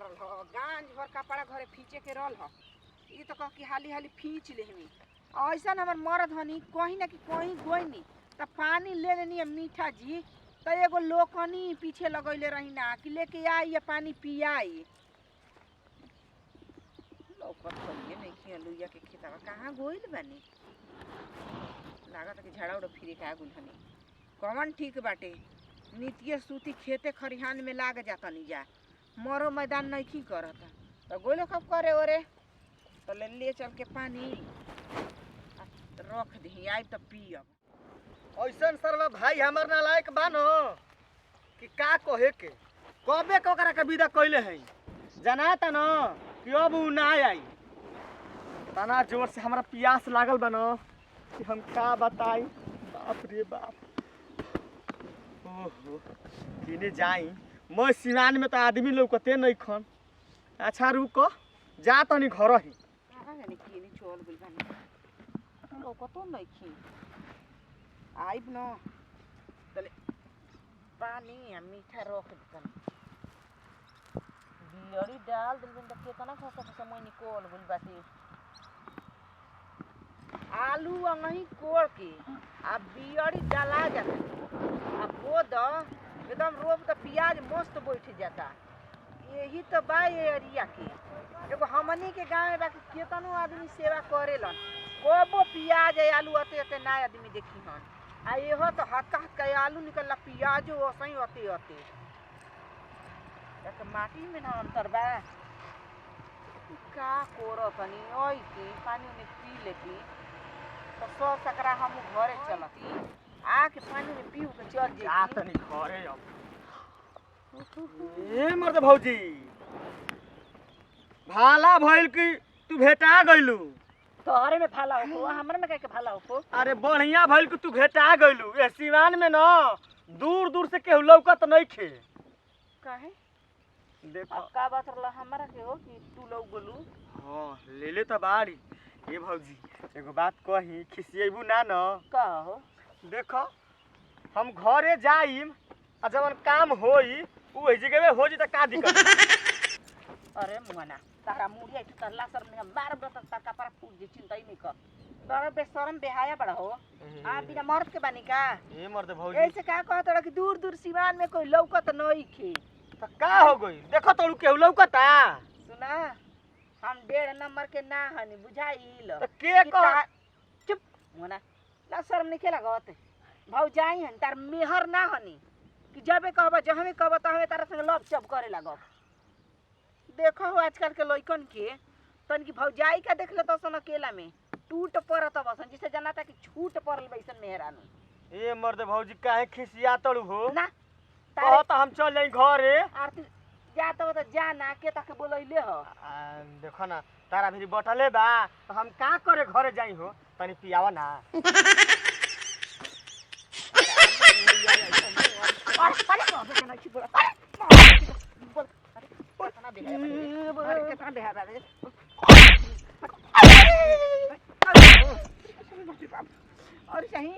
रहल ह गांज भर कपड़ा घरे फींचे के रहल ह ई तो कह कि हाली हाली फींच लेहनी ऐसा हमर मरद हनी कहीं ना कि कहीं गोइनी त पानी ले लेनी मीठा जी त एगो लोकनी पीछे लगैले रही ना कि लेके आई या पानी पियाई लौकत करिए नहीं कि लुइया के खेतवा कहाँ गोइल बानी लागत कि झाड़ा उड़ा फिरे का गुल हनी कौन ठीक बाटे नित्य सूती खेते खरिहान में लाग जाता नहीं जा मरो मैदान नहीं की करता तो गोले कब करे ओरे तो ले चल के पानी रख दी आई तो पियब ऐसन सरवा भाई हमर नालायक बानो कि का कहे के कबे के ओकरा के विदा कइले है जनाता न कि अब उ ना आई तना जोर से हमरा प्यास लागल बनो कि हम का बताई बाप रे बाप ओहो किने जाई मैं सिवान में तो आदमी लौकते नहीं खन अच्छा रुको जा तनी घर ही कहाँ जाने किने चल गइल बानी लौकतो नहीं खी आइब न तले पानी आ मीठा रख दन बियरी डाल दिल त केतना खसा मैं निकल गइल बाटे आलू अंगही कोड़ के आ बियरी डाला जाता आ बोद एकदम रोब तो प्याज मस्त बैठ जाता यही तो बा ये एरिया के एगो हमनी के गाँव में बाकी केतनो आदमी सेवा करेलन कबो प्याज आलू अते अते ना आदमी देखी हन आ एहो तो हत्ता के आलू निकलला प्याजो ओसही अते अते एक माटी में ना अंतर बा का कोरो तनी ओई के पानी में पी लेती तो सौ सकरा हम घरे चलती आके पानी में पीऊ के चल जा जाती तनी घरे अब ए मर्द भौजी भाला भइल कि तू भेटा गइलू तोहरे में फाला हो हमरे में के फाला हो अरे बढ़िया भइल कि तू भेटा गइलू ए सिवान में न दूर दूर से केहू लौकत नहीं खे काहे देखो अब का बात रहला हमरा के हो कि तू लोग बोलू हां ले ले त बाड़ी ए भौजी एगो बात कही खिसियबू ना न का हो देखो हम घरे जाइम आ जवन काम होई उ जगह में हो जी त का दिक्कत अरे मुआना तारा मुड़िया इठ तरला सर में मार बत तका पर फूट जे चिंता ही नहीं कर बड़ा बेशरम बेहाया बड़ा हो आ बिना मर्द के बानी का ए मर्द भौजी ऐसे का कहत रहा कि दूर दूर सिवान में कोई लौकत नहीं खे त का हो गई देखो तोरू केहू लौकता सुना हम 1.5 नंबर के ना हनी बुझाइल त के कि कह ता- चुप मुआना ला शर्म नहीं के लागत भाऊ जाई हन तार मेहर ना हनी कि जबे कहबा जहमे कहबा तहमे तारा संग लव चप करे लागब देखो हो आजकल के लइकन के तन की भौजाई का देख ले तो सन अकेला में टूट पड़त बसन जिसे जनाता कि छूट पड़ल बैसन मेहरानू ए मर्द भौजी काहे खिसिया तड़ू हो ना कह तारे त हम चल जाई घरे आरती जा तो जाना के तक बोलैले हो देखो ना तारा भी बटले बा तो हम का करे घरे जाई हो तनी पियावा ना अरे अरे के नहीं छी बोल बोल अरे कितना बेहा अरे कितना बेहा रे और सही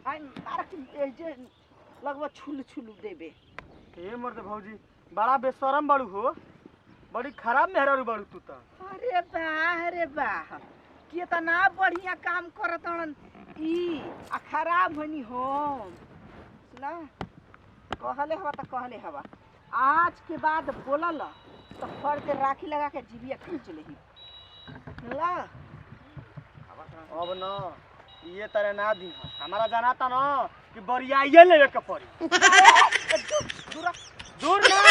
आई मारा के जे लगभग छुल छुल देबे ए मर्द भौजी बड़ा बेशरम बड़ू हो बड़ी खराब मेहरारू बड़ू तू त अरे वाह कितना बढ़िया काम करतन ई आ खराब होनी हो सुना कहले हवा त कहले हवा आज के बाद बोलल तो फड़ के राखी लगा के जीबिया खींच लेही ला अब न ये तरह ना दी हमारा जनाता न कि बरियाइए लेवे के पड़ी दूर दूर ना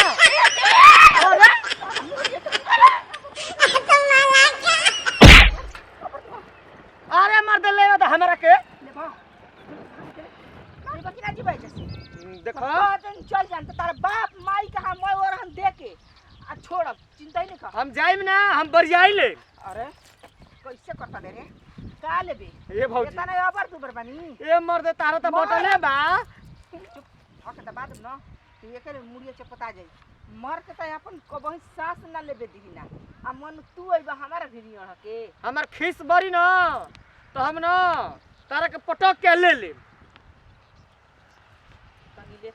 अरे मर्द लेवे त हमरा के ले बा ले बा किना जीबै जैसे देखो दिन चल जान तो तार बाप माई कहा मैं और हम दे के आ छोड़ चिंता ही नहीं कर हम जाइम ना हम बरियाई ले अरे कैसे करता रे का लेबे ए भौजी इतना नहीं अबर तू बरबानी ए मर्द तारा त बटले बा चुप हक त बाद न तो ये करे मुड़िया चपता जाई मर के त अपन कबही सांस ना लेबे दिही ना आ मन तू आइबा हमारा भिरी अड़ के हमार खीस बड़ी न तो हम न तारा के पटक के ले ले तनी ले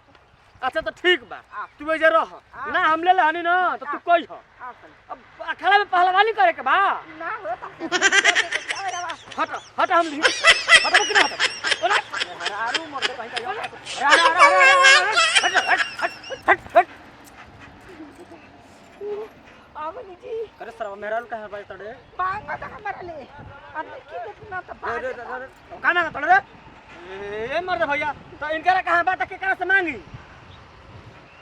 अच्छा तो ठीक बा आ। तू एजे रह ना हम ले हनी ना तो तू कोई हो आ सन अब अखाड़ा में पहलवानी करे के बा ना हो हट हट हम हट कि ना हट ओला हरारू मर दे कहीं का हट हट आवनी जी करे सरवा मेहराल कहां बाई तड़े बांग का हमारा ले अंदर की देखना तो बात काना तड़े ए मर दे भैया तो इनकरा कहां बात के करा से मांगी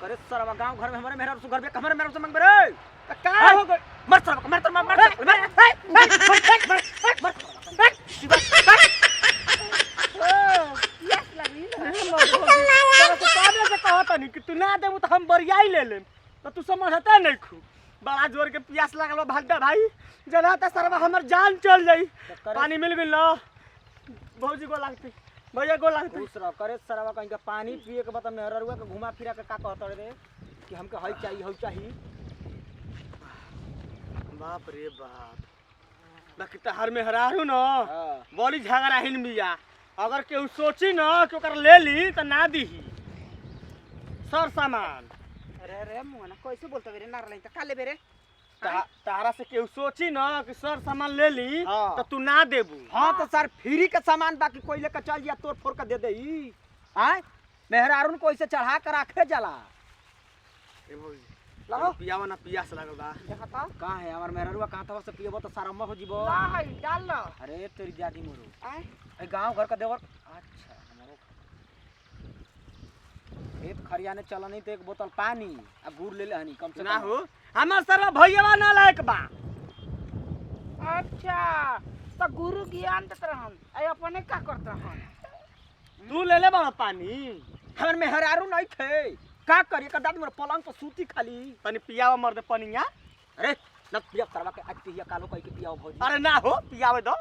करे सरवा गांव घर में हमारे मेहराल से घर पे हमारे मेहराल से मांग रे का हो गई मर सरवा मर यस लगी से कहता नहीं कि तू ना देबू तो हम बरियाई ले लेम तो तू समझता नहीं खू बड़ा जोर के प्यास लागल बा भागदा भाई जना त सरवा हमर जान चल जाई पानी मिल गेल ना भौजी को लागते भैया को लागते दूसरा करे सरवा कहीं का पानी पिए के बता मेहररुआ के घुमा फिरा के का कहत रे कि हमके हई चाहिए बाप रे बाप बाकी तहार में हरारू न बड़ी झगड़ा हिन बिया अगर केहू सोची न कि ओकर ले ली त ना दीही सर सामान अरे रे मुना कैसे बोलता बेरे नार नहीं तो काले बेरे तारा से केहू सोची न कि सर सामान ले ली तो तू ना देबू हाँ तो सर फ्री के सामान बाकी कोई लेकर चल जा तोड़ फोड़ के दे दे ई आय मेहरारून को ऐसे चढ़ा कर रखे जाला लाओ पियावा ना पियास लागल बा देखा तो कहां है हमार मेहरारूआ कहां था से पियबो तो सारा मह हो जीबो ला है डाल लो अरे तेरी जादी मोरो आय ए गांव घर का देवर अच्छा हमरो एक खरिया ने चला नहीं तो एक बोतल पानी आ गुड़ ले ले हनी कम से ना कम हो हमार सरवा भैयावा ना लायक बा अच्छा तो गुरु ज्ञान देत रहन आई अपने का करत रहन तू ले ले बा पानी हमर मेहरारू नहीं थे का करी का दादी मोर पलंग पर सूती खाली तनी पियावा मर दे पनिया अरे न पिया सरवा के आज पिया कालो कह के पियाओ भौजी अरे ना हो पियावे दो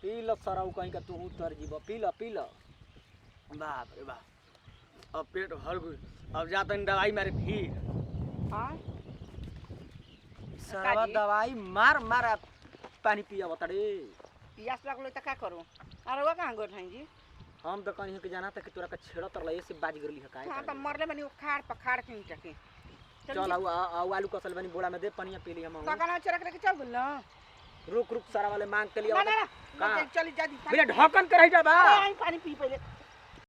पी लो सरऊ कहीं का तू उतर जीबो पी लो बाप रे बाप अब पेट भर गई अब जा तनी दवाई मारे फिर हां सरवा काजी? दवाई मार मार पानी पिया बतड़े पियास लागलो त का करू अरे वो कहां गोठ हैं जी हम तो कहीं के जाना था कि तोरा का छेड़ा तर लए से बाज गरली है काय हां तो मरले बनी उखाड़ पखाड़ के टके चल आलू कसल बनी बोड़ा में दे पानी पी लिया हम काका ना चरक के चल बोल रुक रुक सारा वाले मांग के लिया ना ना कहाँ? चली जा दी बिना ढक्कन के रह जा बा पानी पी पहले